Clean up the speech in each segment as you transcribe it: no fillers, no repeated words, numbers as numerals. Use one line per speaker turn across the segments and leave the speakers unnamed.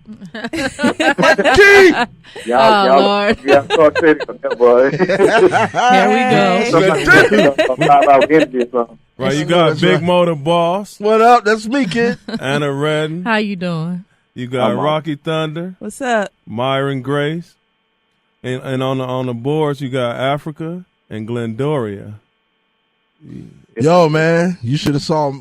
Lord.
Yeah, start saying that, boy.
Here we go.
Right, you got Big Motor Boss.
What up? That's me, kid.
Anna Redden.
How you doing?
You got Rocky Thunder.
What's up?
Myron Grace. And on the boards, you got Africa and Glendoria.
Yo, man, you should have saw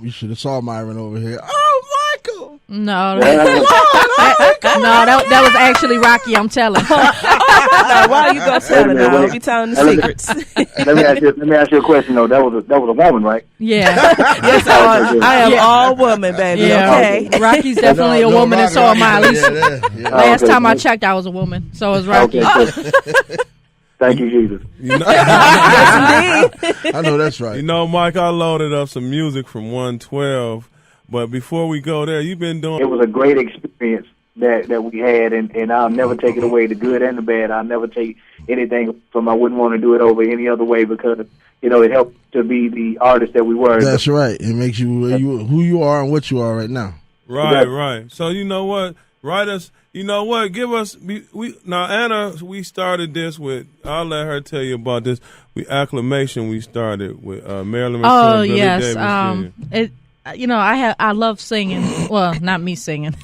Myron over here. Oh, Michael!
No, that was actually Rocky. I'm telling.
Now, why you gonna tell it? I'll be telling the secrets.
Let me ask you a question though. That was a woman, right?
Yeah.
Yes, I am all woman, baby.
Yeah.
Okay.
Rocky's definitely a woman, and so am I. At least last time I checked, I was a woman. So is Rocky.
Okay, thank you, Jesus.
I know that's right.
You know, Mike, I loaded up some music from 112, but before we go there, you've been doing.
It was a great experience that we had, and I'll never take it away, the good and the bad. I'll never take anything from. I wouldn't want to do it over any other way because it helped to be the artist that we were.
That's right. It makes you who you are and what you are right now.
Right. So you know what? Write us. You know what? Give us. Now Anna, we started this with. I'll let her tell you about this. Acclamation. We started with Marilyn Monroe.
Oh
Billy
yes.
Davis
I love singing. Well, not me singing.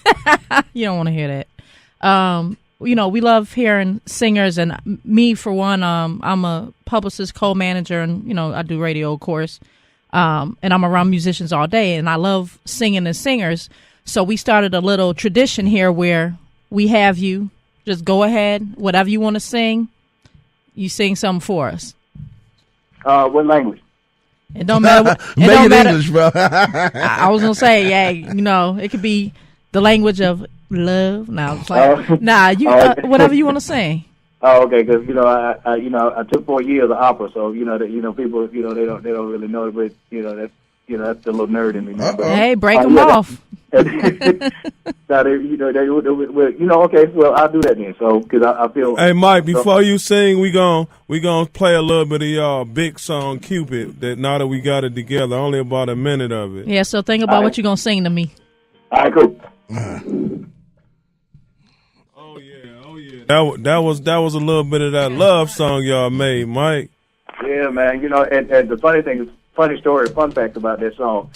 You don't want to hear that. We love hearing singers, and me for one. I'm a publicist, co-manager, and I do radio, of course. And I'm around musicians all day, and I love singing and singers. So we started a little tradition here where we have you just go ahead, whatever you want to sing, you sing something for us.
What language?
It don't matter. Make it English, bro.
I was gonna say, it could be the language of love. Now, it's like, whatever you want to sing.
Oh, okay. Because I took 4 years of opera, so people they don't really know it, but that's the little nerd in me. Man. But,
hey, break them off.
Okay. Well, I'll do that then. So, because I feel.
Hey, Mike, before you sing, we gonna play a little bit of y'all big song "Cupid." That now that we got it together, only about a minute of it.
Yeah. So think about what you're gonna sing to me.
All right, cool.
Oh yeah. That was a little bit of that love song y'all made, Mike.
Yeah, man. And the funny thing is. Fun fact about that song.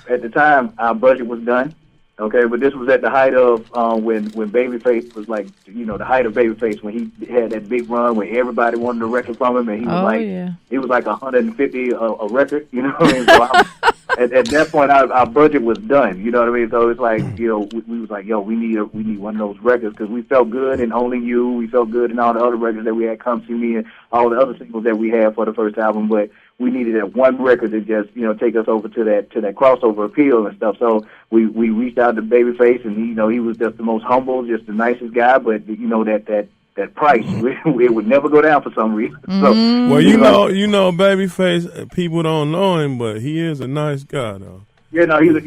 At the time, our budget was done. Okay, but this was at the height of when Babyface was like, the height of Babyface when he had that big run where everybody wanted a record from him, and he was it was like 150 a record. You know what I mean? So at that point, our budget was done. You know what I mean? So it's like, we was like, we need one of those records because we felt good in Only You. We felt good in all the other records that we had, Come See Me, and all the other singles that we had for the first album, but we needed that one record to just, take us over to that crossover appeal and stuff. So we reached out to Babyface, and he was just the most humble, just the nicest guy. But that price, it would never go down for some reason. So,
Babyface. People don't know him, but he is a nice guy, though.
Yeah, no, he's a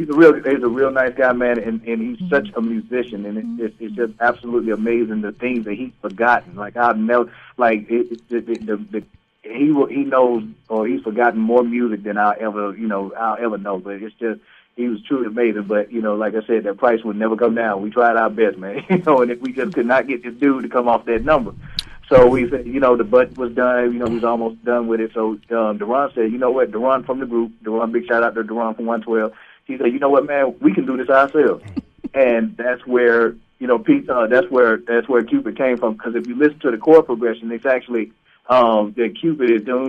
real nice guy, man, and he's such a musician, and it's just absolutely amazing the things that he's forgotten. Like I've never he knows, or he's forgotten more music than I'll ever know. But it's just, he was truly amazing. But, like I said, that price would never come down. We tried our best, man, and if we just could not get this dude to come off that number. So we said, the budget was done, we was almost done with it. So Deron said, you know what, Deron from the group, big shout out to Deron from 112. He said, you know what, man, we can do this ourselves. And that's where, Pete, that's where Cupid came from. Because if you listen to the chord progression, it's actually, the Cupid is no.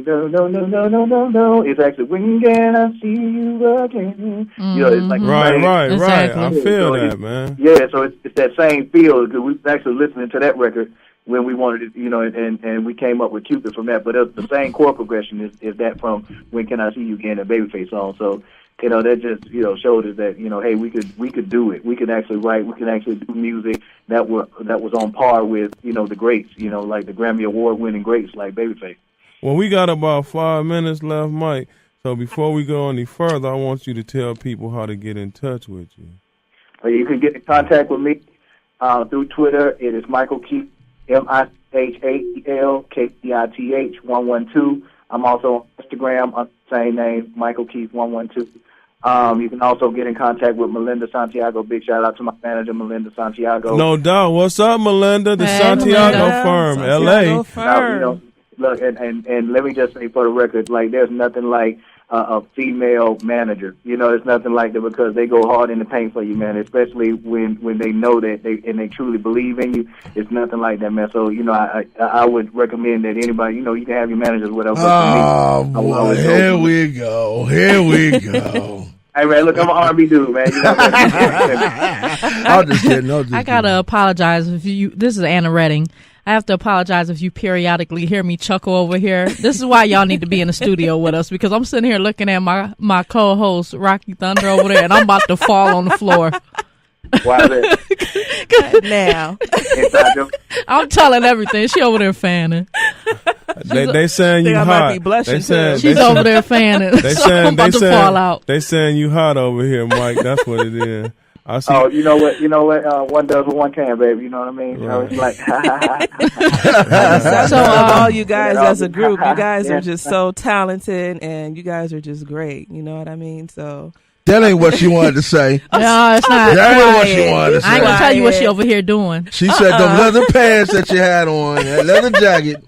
It's actually when can I see you again? It's like
right.
Exactly.
I feel that, man.
Yeah, so it's that same feel because we was actually listening to that record when we wanted it, and we came up with Cupid from that. But the same chord progression is that from When Can I See You Again, and Babyface song. So that just showed us that hey, we could do it. We could actually write. We could actually do music that was on par with the greats. Like the Grammy Award winning greats like Babyface.
Well, we got about 5 minutes left, Mike. So before we go any further, I want you to tell people how to get in touch with you.
You can get in contact with me through Twitter. It is Michael Keith, MICHAELKEITH 112. I'm also on Instagram under the same name, Michael Keith 112. You can also get in contact with Melinda Santiago. Big shout out to my manager, Melinda Santiago.
No doubt. What's up, Melinda? The
Hey,
Santiago
Melinda.
firm,
Santiago
L.A.
firm.
Now, look, and let me just say for the record, like, there's nothing like a female manager. There's nothing like that because they go hard in the paint for you, man. Especially when they know that they truly believe in you. It's nothing like that, man. So I would recommend that anybody, you can have your managers, whatever.
Oh, boy, here we go. Here we go.
Hey, man, look, I'm an R&B dude, man.
I'm just kidding.
I gotta apologize if you. This is Anna Redding. I have to apologize if you periodically hear me chuckle over here. This is why y'all need to be in the studio with us, because I'm sitting here looking at my co-host Rocky Thunder over there, and I'm about to fall on the floor.
Why is that?
Now.
Inside joke?
I'm telling everything. She over there fanning.
They saying you
Think I
hot.
might be blushing,
They saying,
She's over there fanning.
They
So
saying
I'm about to fall out.
They saying you hot over here, Mike. That's what it is. I see.
Oh, you know what? One does what one can, baby. You know what I mean?
Right.
I was like,
So all you guys
Yeah,
as a group, you guys
yeah.
are just so talented, and you guys are just great. You know what I mean? So
That ain't what she wanted to say.
No, it's not.
That ain't what she wanted to
I ain't gonna
say.
tell you what she over here doing.
She said them leather pants that you had on, that leather jacket.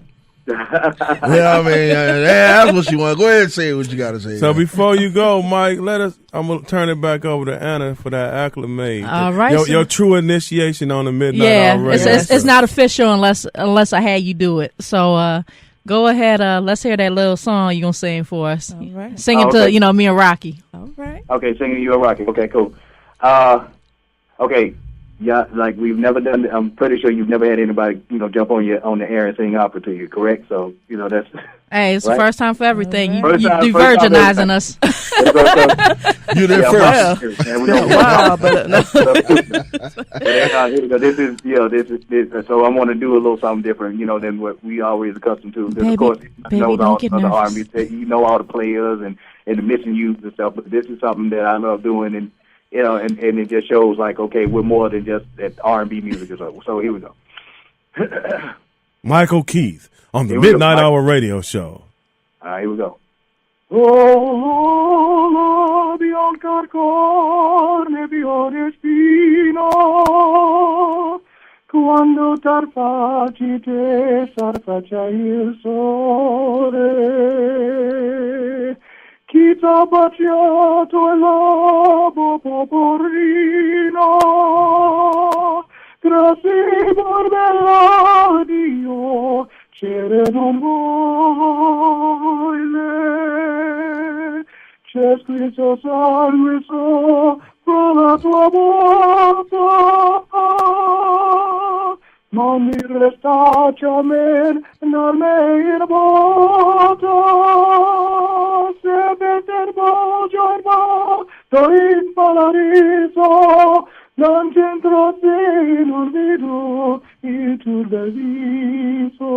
You know what I mean? Yeah, that's what she wanted. Go ahead and say what you got to say.
So before you go, Mike, I'm gonna turn it back over to Anna for that acclimate.
All right,
Your true initiation on the Midnight
Yeah,
Hour
it's,
Radio
it's, it's
Show.
not official unless I had you do it. So go ahead. Let's hear that little song you gonna sing for us.
all right,
Sing it
Okay.
to me and Rocky.
all right.
okay, singing you a rocket. Okay, cool. Okay, yeah, like we've never done. I'm pretty sure you've never had anybody, jump on the air and sing opera to you, correct? So, that's.
Hey, it's
Right.
the first time for everything. You
First time
virginizing us.
you there first.
And we don't-
Wow, but no.
Here we go. This is. So I want to do a little something different, than what we always accustomed to. Because
Baby,
of course,
baby,
all
don't get
the
nervous.
R&B, all the players and the missing youth and stuff. But this is something that I love doing, and and it just shows like, okay, we're more than just that R&B music or so. So here we go.
Michael Keith on the
Here we go,
Midnight
Mike.
Hour Radio Show.
All right, here we go. Oh, beyond carcone, beyond espino, quando tarfaci te sarfaccia il sole, chi t'ha baciato il lobo poporino, grazie bella Dio, c'era non vuole, c'è scritto sangue sopra la tua bocca, non mi restaci a me, non me in bocca, se per giorno, to in paradiso, non c'entro se non vedo il tuo viso.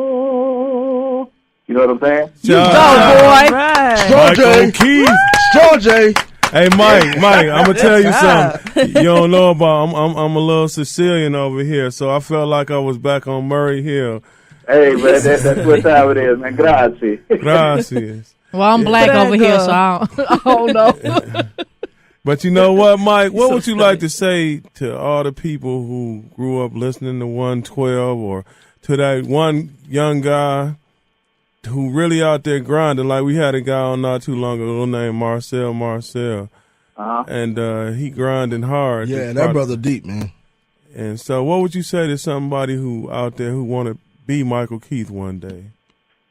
You know what I'm saying?
Go,
All
boy.
right.
Michael
George,
Keith.
George.
Hey, Mike, I'm gonna tell you something. You don't know about. I'm a little Sicilian over here, so I felt like I was back on Murray Hill.
Hey, man, that's what time it is, man. Grazie.
Gracias.
Well, I'm black over here, so I don't know.
But you know what, Mike? What would you like to say to all the people who grew up listening to 112, or to that one young guy who really out there grinding? Like we had a guy on not too long ago named Marcel,
Uh-huh.
and he grinding hard.
Yeah, that brother deep, man.
And so, what would you say to somebody who out there who want to be Michael Keith one day?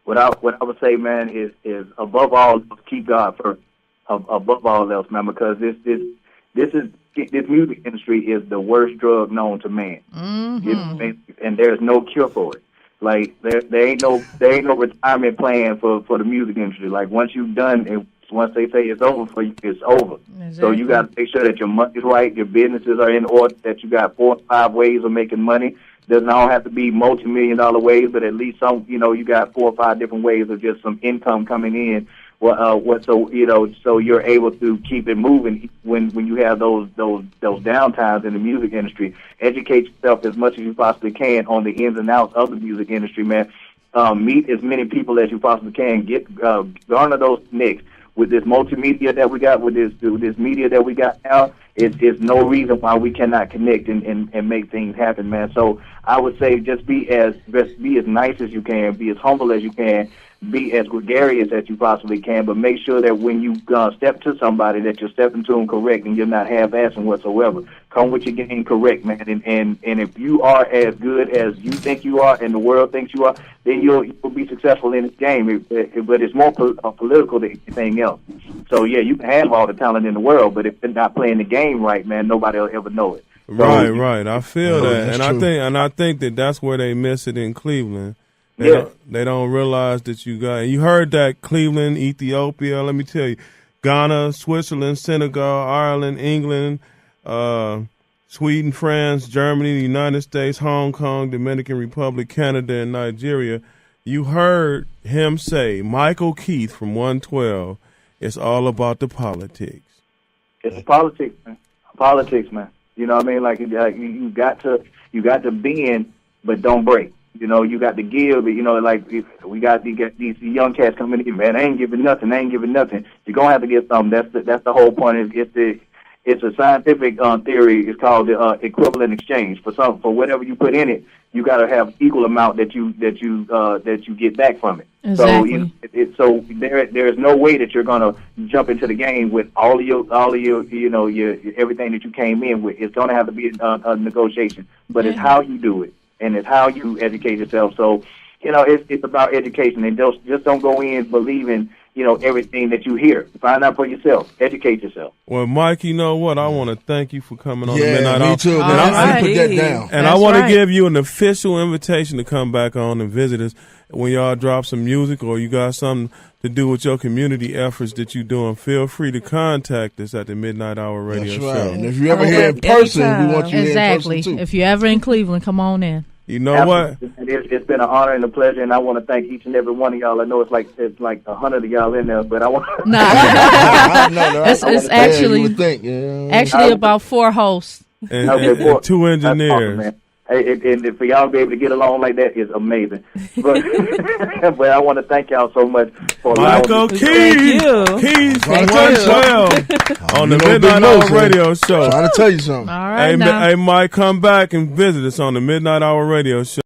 What I would say, man, is above all, keep God first. Above all else, man, because this music industry is the worst drug known to man.
Mm-hmm.
And there's no cure for it. Like there ain't no retirement plan for the music industry. Like once you've done it, once they say it's over for you, it's over.
Exactly.
So you got to make sure that your money's right, your businesses are in order, that you got 4 or 5 ways of making money. Doesn't all have to be multi-million-dollar ways, but at least some, you got 4 or 5 different ways of just some income coming in. So you're able to keep it moving when you have those downtimes in the music industry. Educate yourself as much as you possibly can on the ins and outs of the music industry, man. Meet as many people as you possibly can. Garner those nicks. with this multimedia that we got, with this media that we got now, it's no reason why we cannot connect and make things happen, man. So I would say just be as nice as you can, be as humble as you can, be as gregarious as you possibly can, but make sure that when you step to somebody that you're stepping to them correct and you're not half-assing whatsoever. Come with your game correct, man. And if you are as good as you think you are and the world thinks you are, then you'll be successful in this game. But it's more political than anything else. So, yeah, you can have all the talent in the world, but if you're not playing the game right, man, nobody will ever know it. So,
right. I feel that. And I think that's where they miss it in Cleveland. They don't realize that you heard that Cleveland, Ethiopia, let me tell you, Ghana, Switzerland, Senegal, Ireland, England, Sweden, France, Germany, the United States, Hong Kong, Dominican Republic, Canada, and Nigeria. You heard him say, Michael Keith from 112, it's all about the politics.
It's politics, man. Politics, man. You know what I mean? Like you got to bend, but don't break. You know, you got to give, you know, like we got these young cats coming in, man, I ain't giving nothing. You're going to have to give something. That's the whole point. It's a scientific theory. It's called the equivalent exchange. For whatever you put in it, you got to have equal amount that you get back from it.
Exactly.
So there is no way that you're going to jump into the game with all of your your everything that you came in with. It's going to have to be a negotiation, but it's how you do it. And it's how you educate yourself. So, you know, it's about education. And just don't go in believing, you know, everything that you hear. Find out for yourself. Educate yourself.
Well, Mike, you know what? I want to thank you for coming on the Midnight
me
Hour.
too, man. I put that down.
And I want to give you an official invitation to come back on and visit us when y'all drop some music or you got something to do with your community efforts that you're doing. Feel free to contact us at the Midnight Hour Radio
That's right.
Show.
And if you're ever here in person, we want you here in person too.
If you're ever in Cleveland, come on in.
You know what?
It's been an honor and a pleasure, and I want to thank each and every one of y'all. I know it's like 100 of y'all in there, but I want.
It's actually about 4 hosts
and 2 engineers.
Awesome, and for y'all to be able to get along like that is amazing. But, but I want to thank y'all so much for
Michael Keys from 112 on the Midnight Hour Radio Show.
Trying to tell you something.
All right,
hey, Mike, come back and visit us on the Midnight Hour Radio Show.